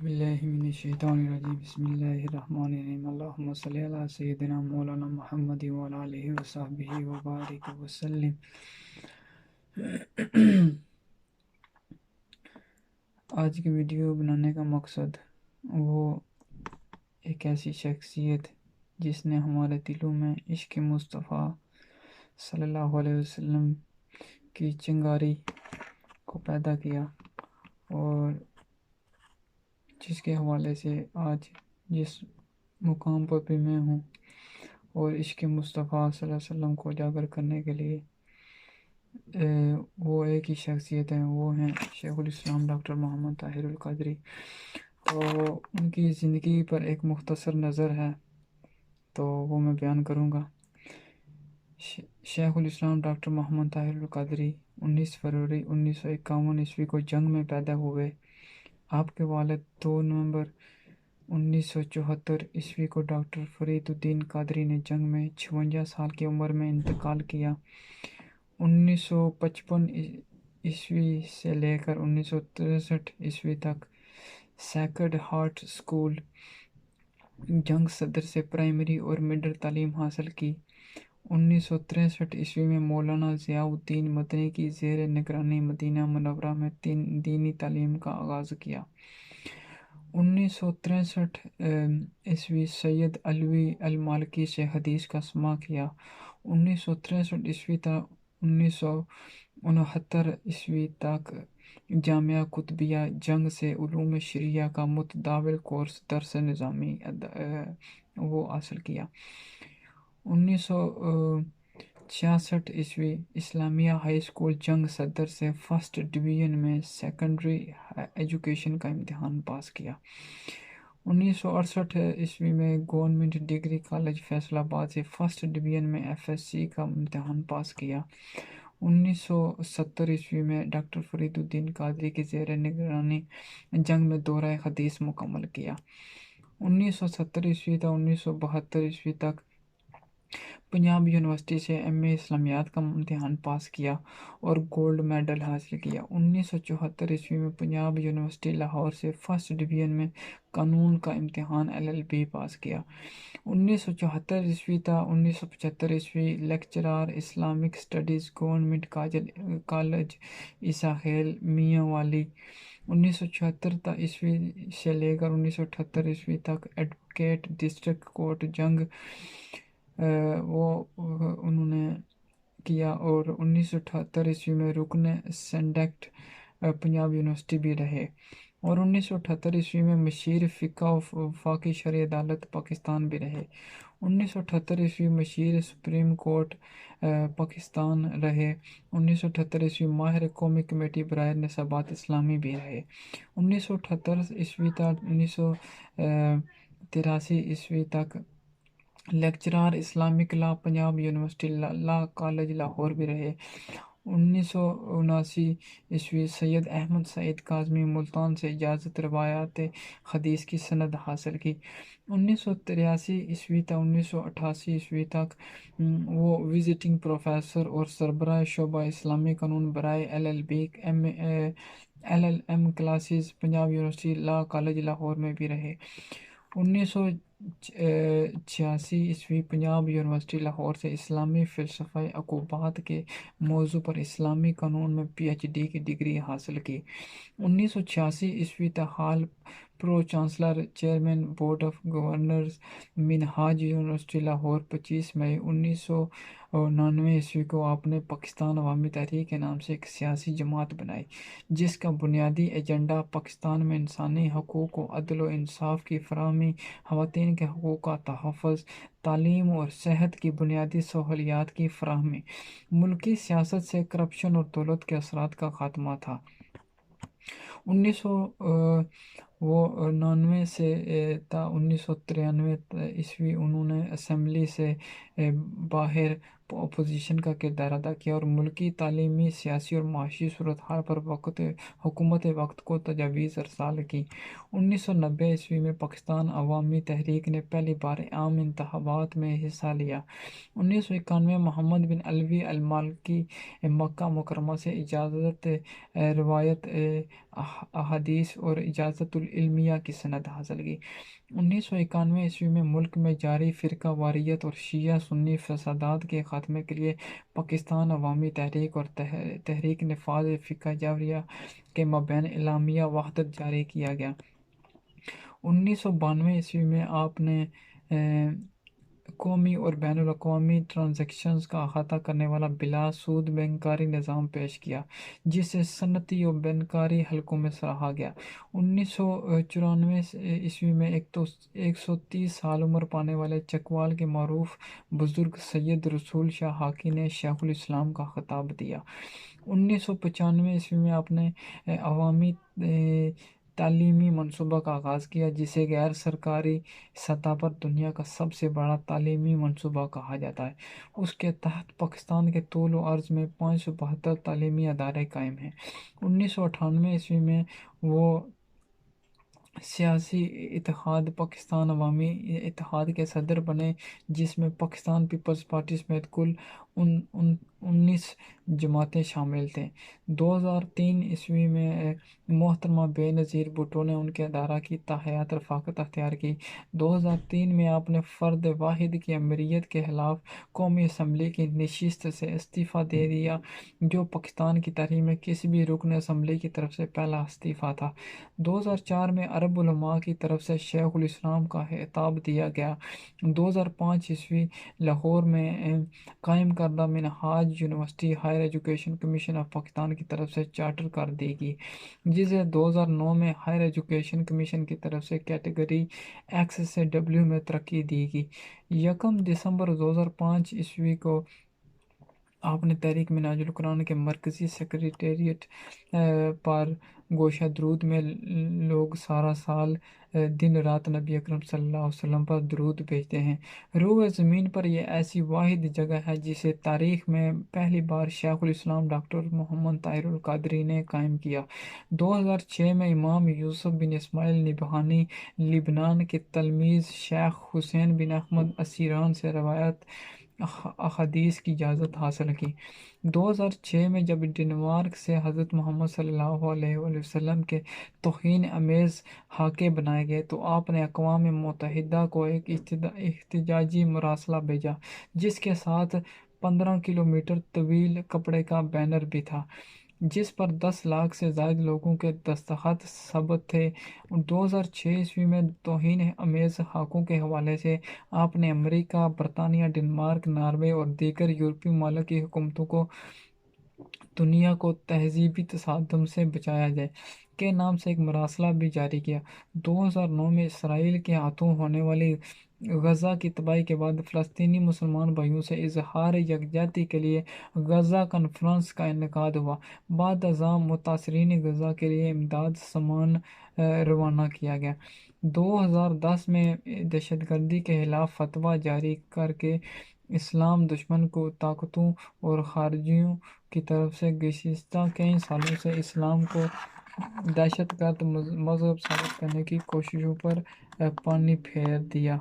باللہ من الشیطان الرجیم بسم اللہ الرحمن الرحیم اللہم صلی علی سیدنا مولانا محمد وعلی آلہ وصحبہ وبارک وسلم۔ آج کی ویڈیو بنانے کا مقصد وہ ایک ایسی شخصیت جس نے ہمارے دلوں میں عشق مصطفیٰ صلی اللہ علیہ وسلم کی چنگاری کو پیدا کیا، اور جس کے حوالے سے آج جس مقام پر بھی میں ہوں اور عشق مصطفیٰ صلی اللہ علیہ وسلم کو اجاگر کرنے کے لیے وہ ایک ہی شخصیت ہیں، وہ ہیں شیخ الاسلام ڈاکٹر محمد طاہر القادری۔ تو ان کی زندگی پر ایک مختصر نظر ہے تو وہ میں بیان کروں گا۔ شیخ الاسلام ڈاکٹر محمد طاہر القادری 19 فروری 1951 عیسوی کو جنگ میں پیدا ہوئے۔ آپ کے والد 2 نومبر 1974 عیسوی کو ڈاکٹر فرید الدین قادری نے جنگ میں 56 سال کی عمر میں انتقال کیا۔ 1955 عیسوی سے لے کر 1963 عیسوی تک سیکرڈ ہارٹ اسکول جنگ صدر سے پرائمری اور مڈل تعلیم حاصل کی۔ 1963 عیسوی میں مولانا ضیاء الدین مدنی کی زیر نگرانی مدینہ منورہ میں دینی تعلیم کا آغاز کیا۔ 1963 عیسوی سید علوی المالکی سے حدیث کا سماع کیا۔ 1963 عیسوی تا 1969 عیسوی تک جامعہ قطبیہ جنگ سے علوم شرعیہ کا متداول کورس درس نظامی وہ حاصل کیا۔ 1966 عیسوی اسلامیہ ہائی اسکول جنگ صدر سے فرسٹ ڈویژن میں سیکنڈری ایجوکیشن کا امتحان پاس کیا۔ 1968 عیسوی میں گورنمنٹ ڈگری کالج فیصل آباد سے فرسٹ ڈویژن میں FSC کا امتحان پاس کیا۔ 1970 عیسوی میں ڈاکٹر فرید الدین قادری کی زیر نگرانی جنگ میں دورہ حدیث مکمل کیا۔ 1970 عیسوی تا 1972 عیسوی تک پنجاب یونیورسٹی سے MA اسلامیات کا امتحان پاس کیا اور گولڈ میڈل حاصل کیا۔ 1974 عیسوی میں پنجاب یونیورسٹی لاہور سے فرسٹ ڈویژن میں قانون کا امتحان LLB پاس کیا۔ 1974 عیسوی تا 1975 عیسوی lecturer Islamic studies government college Isa Khel Mianwali. 1976 تا عیسوی سے لے کر 1978 عیسوی تک ایڈوکیٹ ڈسٹرکٹ کورٹ جنگ وہ انہوں نے کیا، اور 1978 عیسوی میں رکن سینڈکٹ پنجاب یونیورسٹی بھی رہے، اور 1978 عیسوی میں مشیر فقہ و وفاقی شرعی عدالت پاکستان بھی رہے۔ 1978 عیسوی مشیر سپریم کورٹ پاکستان رہے۔ 1978 عیسوی ماہر قومی کمیٹی برائے نصابات اسلامی بھی رہے۔ 1978 عیسوی تا 1983 عیسوی تک lecturer Islamic law Punjab university law college Lahore بھی رہے۔ 1979 عیسوی سید احمد سعید کاظمی ملتان سے اجازت روایات حدیث کی سند حاصل کی۔ 1983 عیسوی تا 1988 عیسوی تک وہ وزٹنگ پروفیسر اور سربراہ شعبہ اسلامی قانون برائے LLB LLM classes Punjab university law college Lahore میں بھی رہے۔ 1986 عیسوی پنجاب یونیورسٹی لاہور سے اسلامی فلسفہ عقوبات کے موضوع پر اسلامی قانون میں PhD کی ڈگری حاصل کی۔ 1986 عیسوی تا حال pro chancellor chairman board of governors Minhaj university Lahore. 25 مئی 1999 عیسوی کو آپ نے پاکستان عوامی تحریک کے نام سے ایک سیاسی جماعت بنائی جس کا بنیادی ایجنڈا پاکستان میں انسانی حقوق و عدل و انصاف کی فراہمی، خواتین کے حقوق کا تحفظ، تعلیم اور صحت کی بنیادی سہولیات کی فراہمی، ملکی سیاست سے کرپشن اور دولت کے اثرات کا خاتمہ تھا۔ 1999 سے تا 1993 عیسوی انہوں نے اسمبلی سے باہر اپوزیشن کا کردار ادا کیا اور ملکی تعلیمی، سیاسی اور معاشی صورتحال پر حکومت وقت کو تجاویز ارسال کی۔ 1990 میں پاکستان عوامی تحریک نے پہلی بار عام انتخابات میں حصہ لیا۔ 1991 محمد بن علوی المالکی مکہ مکرمہ سے اجازت روایت احادیث اور اجازت العلمیہ کی سند حاصل کی۔ 1991 میں ملک میں جاری فرقہ واریت اور شیعہ سنی فسادات کے خاتمے کے لیے پاکستان عوامی تحریک اور تحریک نفاذ فقہ جعفریہ کے مابین اعلامیہ وحدت جاری کیا گیا۔ 1992 میں آپ نے قومی اور بین الاقوامی ٹرانزیکشنز کا احاطہ کرنے والا بلا سود بینکاری نظام پیش کیا، جسے صنعتی اور بینکاری حلقوں میں سراہا گیا۔ 1994 میں 130 سال عمر پانے والے چکوال کے معروف بزرگ سید رسول شاہ حاکی نے شیخ الاسلام کا خطاب دیا۔ 1995 میں آپ نے عوامی تعلیمی منصوبہ کا آغاز کیا، جسے غیر سرکاری سطح پر دنیا کا سب سے بڑا تعلیمی منصوبہ کہا جاتا ہے۔ اس کے تحت پاکستان کے طول و عرض میں 572 تعلیمی ادارے قائم ہیں۔ 1998 میں وہ سیاسی اتحاد پاکستان عوامی اتحاد کے صدر بنے، جس میں پاکستان پیپلز پارٹی سمیت کل 19 جماعتیں شامل تھیں۔ 2003 میں محترمہ بے نظیر بھٹو نے ان کے ادارہ کی تحیات رفاقت اختیار کی۔ 2003 میں آپ نے فرد واحد کی امریت کے خلاف قومی اسمبلی کی نشست سے استعفیٰ دے دیا، جو پاکستان کی تاریخ میں کسی بھی رکن اسمبلی کی طرف سے پہلا استعفیٰ تھا۔ 2004 میں عرب علماء کی طرف سے شیخ الاسلام کا خطاب دیا گیا۔ 2005 لاہور میں قائم کردہ Minhaj university higher education commission of Pakistan کی طرف سے چارٹر کر دی گئی، جسے 2009 میں ہائر ایجوکیشن کمیشن کی طرف سے کیٹیگری ایکس سے ڈبلیو میں ترقی دی گئی۔ 1 دسمبر 2005 کو آپ نے تحریک منہاج القرآن کے مرکزی سیکریٹریٹ پر گوشہ درود میں لوگ سارا سال دن رات نبی اکرم صلی اللہ علیہ وسلم پر درود بھیجتے ہیں۔ روئے زمین پر یہ ایسی واحد جگہ ہے جسے تاریخ میں پہلی بار شیخ الاسلام ڈاکٹر محمد طاہر القادری نے قائم کیا۔ 2006 میں امام یوسف بن اسماعیل نبہانی لبنان کے تلمیذ شیخ حسین بن احمد اسیران سے روایت احادیث کی اجازت حاصل کی۔ 2006 میں جب ڈنمارک سے حضرت محمد صلی اللہ علیہ وآلہ وسلم کے توہین آمیز خاکے بنائے گئے تو آپ نے اقوام متحدہ کو ایک احتجاجی مراسلہ بھیجا، جس کے ساتھ 15 کلومیٹر طویل کپڑے کا بینر بھی تھا، جس پر 10 لاکھ سے زائد لوگوں کے دستخط ثبت تھے۔ 2006 میں توہین آمیز خاکوں کے حوالے سے آپ نے امریکہ، برطانیہ، ڈنمارک، ناروے اور دیگر یورپی ممالک کی حکومتوں کو دنیا کو تہذیبی تصادم سے بچایا جائے کے نام سے ایک مراسلہ بھی جاری کیا۔ 2009 میں اسرائیل کے ہاتھوں ہونے والی غزہ کی تباہی کے بعد فلسطینی مسلمان بھائیوں سے اظہار یکجہتی کے لیے غزہ کانفرنس کا انعقاد ہوا۔ بعد ازاں متاثرین غزہ کے لیے امداد سامان روانہ کیا گیا۔ 2010 میں دہشت گردی کے خلاف فتویٰ جاری کر کے اسلام دشمن کو طاقتوں اور خارجیوں کی طرف سے گزشتہ کئی سالوں سے اسلام کو دہشت گرد مذہب ثابت کرنے کی کوششوں پر پانی پھیر دیا۔